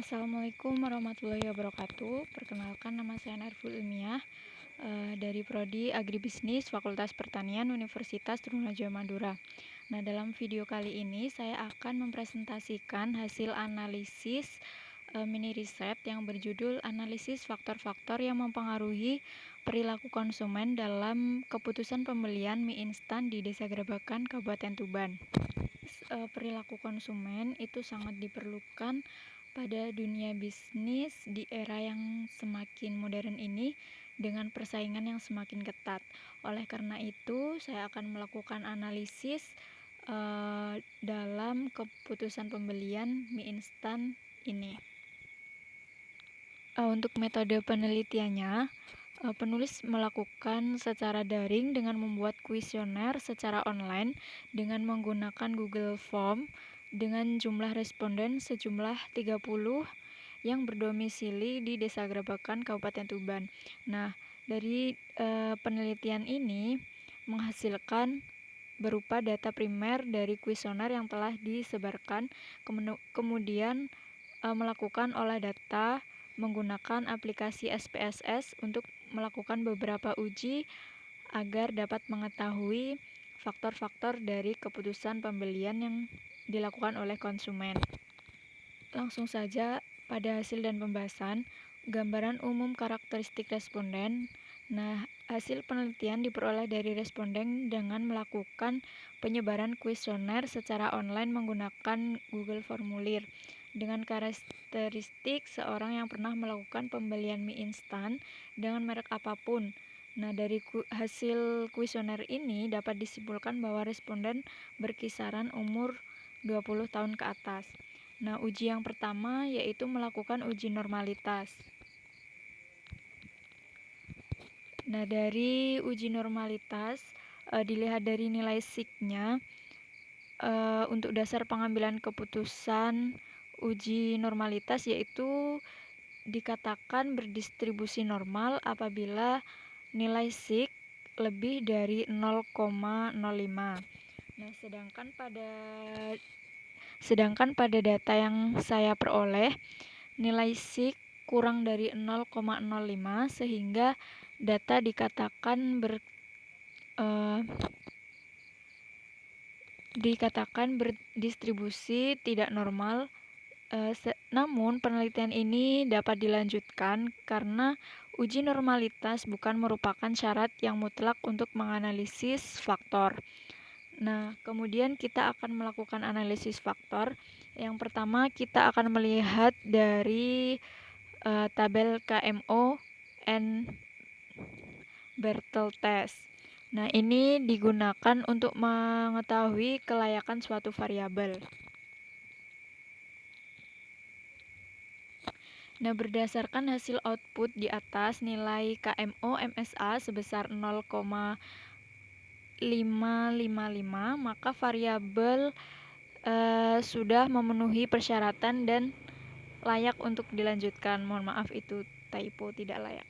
Assalamualaikum warahmatullahi wabarakatuh. Perkenalkan, nama saya Narful Ilmiah dari Prodi Agribisnis Fakultas Pertanian Universitas Trunojoyo Madura. Nah, dalam video kali ini saya akan mempresentasikan hasil analisis mini riset yang berjudul Analisis Faktor-faktor yang mempengaruhi perilaku konsumen dalam keputusan pembelian mie instan di Desa Gerebakan, Kabupaten Tuban. Perilaku konsumen itu sangat diperlukan pada dunia bisnis di era yang semakin modern ini dengan persaingan yang semakin ketat. Oleh karena itu, saya akan melakukan analisis dalam keputusan pembelian mie instan ini. Untuk metode penelitiannya, penulis melakukan secara daring dengan membuat kuesioner secara online dengan menggunakan Google Form dengan jumlah responden sejumlah 30 yang berdomisili di Desa Gerebakan, Kabupaten Tuban. Nah, dari penelitian ini menghasilkan berupa data primer dari kuesioner yang telah disebarkan, kemudian melakukan olah data menggunakan aplikasi SPSS untuk melakukan beberapa uji agar dapat mengetahui faktor-faktor dari keputusan pembelian yang dilakukan oleh konsumen. Langsung saja pada hasil dan pembahasan, gambaran umum karakteristik responden. Nah, hasil penelitian diperoleh dari responden dengan melakukan penyebaran kuesioner secara online menggunakan Google Formulir. Dengan karakteristik seorang yang pernah melakukan pembelian mie instan dengan merek apapun. Nah, dari hasil kuesioner ini dapat disimpulkan bahwa responden berkisaran umur 20 tahun ke atas. Nah, uji yang pertama yaitu melakukan uji normalitas. Nah, dari uji normalitas dilihat dari nilai SIG-nya. Untuk dasar pengambilan keputusan uji normalitas yaitu dikatakan berdistribusi normal apabila nilai SIG lebih dari 0,05. Nah, sedangkan pada data yang saya peroleh, nilai SIG kurang dari 0,05 sehingga data dikatakan berdistribusi tidak normal. Namun penelitian ini dapat dilanjutkan karena uji normalitas bukan merupakan syarat yang mutlak untuk menganalisis faktor. Nah, kemudian kita akan melakukan analisis faktor. Yang pertama, kita akan melihat dari tabel KMO and Bertel test. Nah, ini digunakan untuk mengetahui kelayakan suatu variabel. Nah, berdasarkan hasil output di atas, nilai KMO MSA sebesar 0,555, maka variabel sudah memenuhi persyaratan dan layak untuk dilanjutkan. Mohon maaf, itu typo, tidak layak.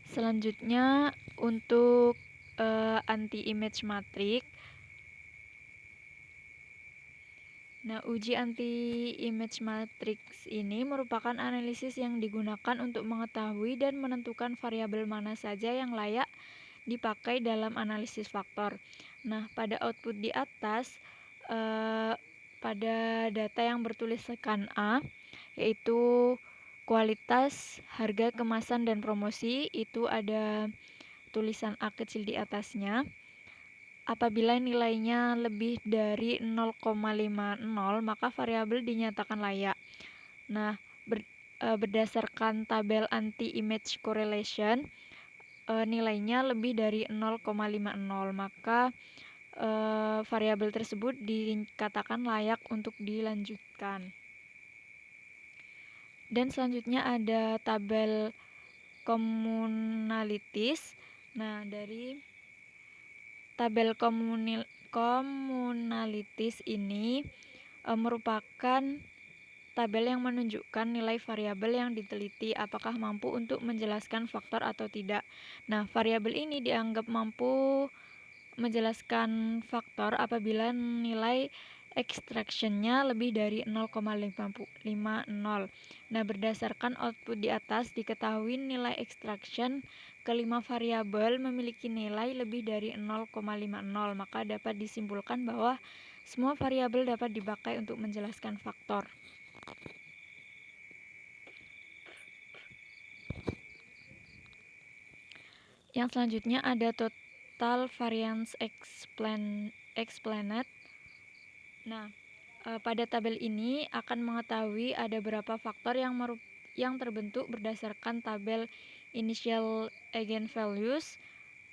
Selanjutnya untuk anti-image matrix. Nah, uji anti-image matrix ini merupakan analisis yang digunakan untuk mengetahui dan menentukan variabel mana saja yang layak dipakai dalam analisis faktor. Nah, pada output di atas, pada data yang bertuliskan A, yaitu kualitas, harga, kemasan, dan promosi, itu ada tulisan A kecil di atasnya. Apabila nilainya lebih dari 0,50, maka variabel dinyatakan layak. Nah, berdasarkan tabel anti-image correlation, nilainya lebih dari 0,50, maka variabel tersebut dikatakan layak untuk dilanjutkan. Dan selanjutnya ada tabel komunalitis. Nah, dari tabel komunalitis ini merupakan tabel yang menunjukkan nilai variabel yang diteliti apakah mampu untuk menjelaskan faktor atau tidak. Nah, variabel ini dianggap mampu menjelaskan faktor apabila nilai extraction-nya lebih dari 0,50. Nah, berdasarkan output di atas diketahui nilai extraction kelima variabel memiliki nilai lebih dari 0,50, maka dapat disimpulkan bahwa semua variabel dapat dipakai untuk menjelaskan faktor. Yang selanjutnya ada total variance explained. Nah, pada tabel ini akan mengetahui ada berapa faktor yang terbentuk berdasarkan tabel initial eigenvalues.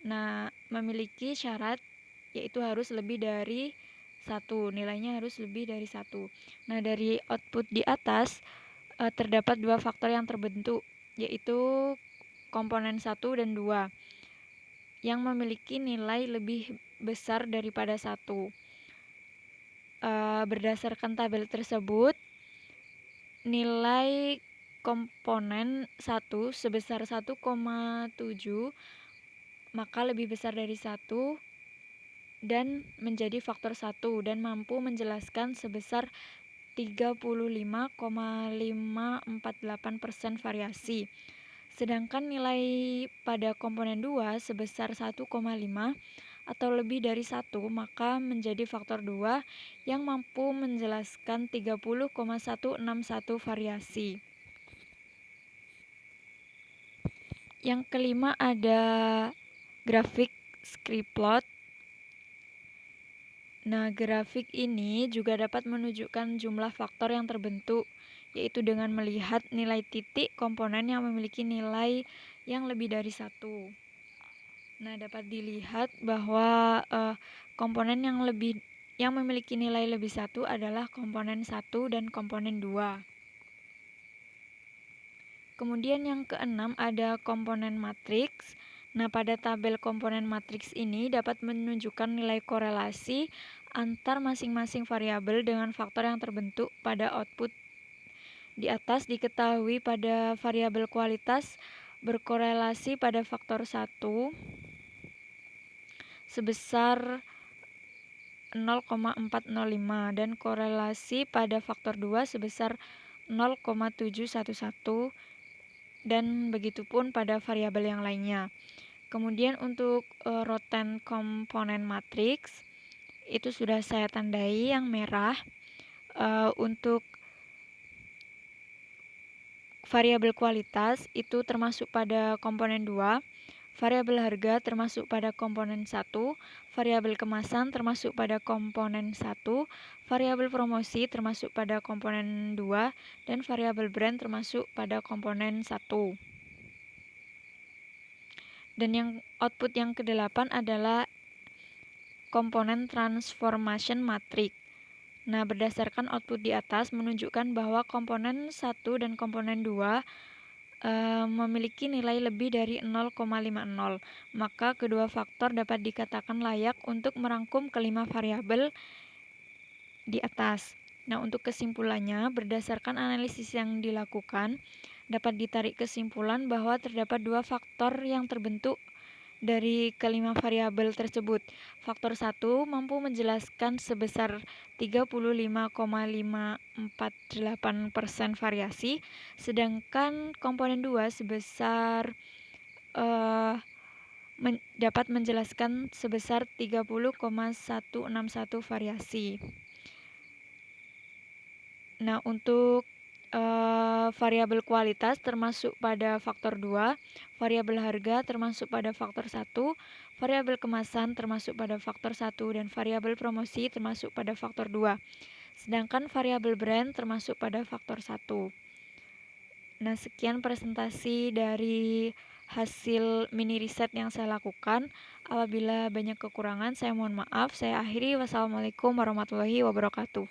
Nah, memiliki syarat yaitu harus lebih dari 1, nilainya harus lebih dari 1. Nah, dari output di atas terdapat dua faktor yang terbentuk, yaitu komponen 1 dan 2 yang memiliki nilai lebih besar daripada 1. Berdasarkan tabel tersebut, nilai komponen 1 sebesar 1,7 maka lebih besar dari 1 dan menjadi faktor 1 dan mampu menjelaskan sebesar 35,548% variasi. Sedangkan nilai pada komponen 2 sebesar 1,5 atau lebih dari 1 maka menjadi faktor 2 yang mampu menjelaskan 30,161 variasi. Yang kelima ada grafik scriplot. Nah, grafik ini juga dapat menunjukkan jumlah faktor yang terbentuk, yaitu dengan melihat nilai titik komponen yang memiliki nilai yang lebih dari 1. Nah, dapat dilihat bahwa komponen yang memiliki nilai lebih 1 adalah komponen 1 dan komponen 2. Kemudian yang keenam ada komponen matriks. Nah, pada tabel komponen matriks ini dapat menunjukkan nilai korelasi antar masing-masing variabel dengan faktor yang terbentuk pada output. Di atas diketahui pada variabel kualitas berkorelasi pada faktor 1 sebesar 0,405 dan korelasi pada faktor 2 sebesar 0,711 dan begitupun pada variabel yang lainnya. Kemudian untuk rotan komponen matriks itu sudah saya tandai yang merah. Untuk variabel kualitas itu termasuk pada komponen 2, variabel harga termasuk pada komponen 1, variabel kemasan termasuk pada komponen 1, variabel promosi termasuk pada komponen 2, dan variabel brand termasuk pada komponen 1. Dan yang output yang ke-8 adalah komponen transformation matrix. Nah, berdasarkan output di atas menunjukkan bahwa komponen 1 dan komponen 2 memiliki nilai lebih dari 0,50, maka kedua faktor dapat dikatakan layak untuk merangkum kelima variabel di atas. Nah, untuk kesimpulannya, berdasarkan analisis yang dilakukan, dapat ditarik kesimpulan bahwa terdapat dua faktor yang terbentuk dari kelima variabel tersebut. Faktor 1 mampu menjelaskan sebesar 35,548% variasi, sedangkan komponen 2 sebesar dapat menjelaskan sebesar 30,161 variasi. Nah, untuk variabel kualitas termasuk pada faktor 2, variabel harga termasuk pada faktor 1, variabel kemasan termasuk pada faktor 1, dan variabel promosi termasuk pada faktor 2. Sedangkan variabel brand termasuk pada faktor 1. Nah, sekian presentasi dari hasil mini riset yang saya lakukan. Apabila banyak kekurangan, saya mohon maaf. Saya akhiri. Wassalamualaikum warahmatullahi wabarakatuh.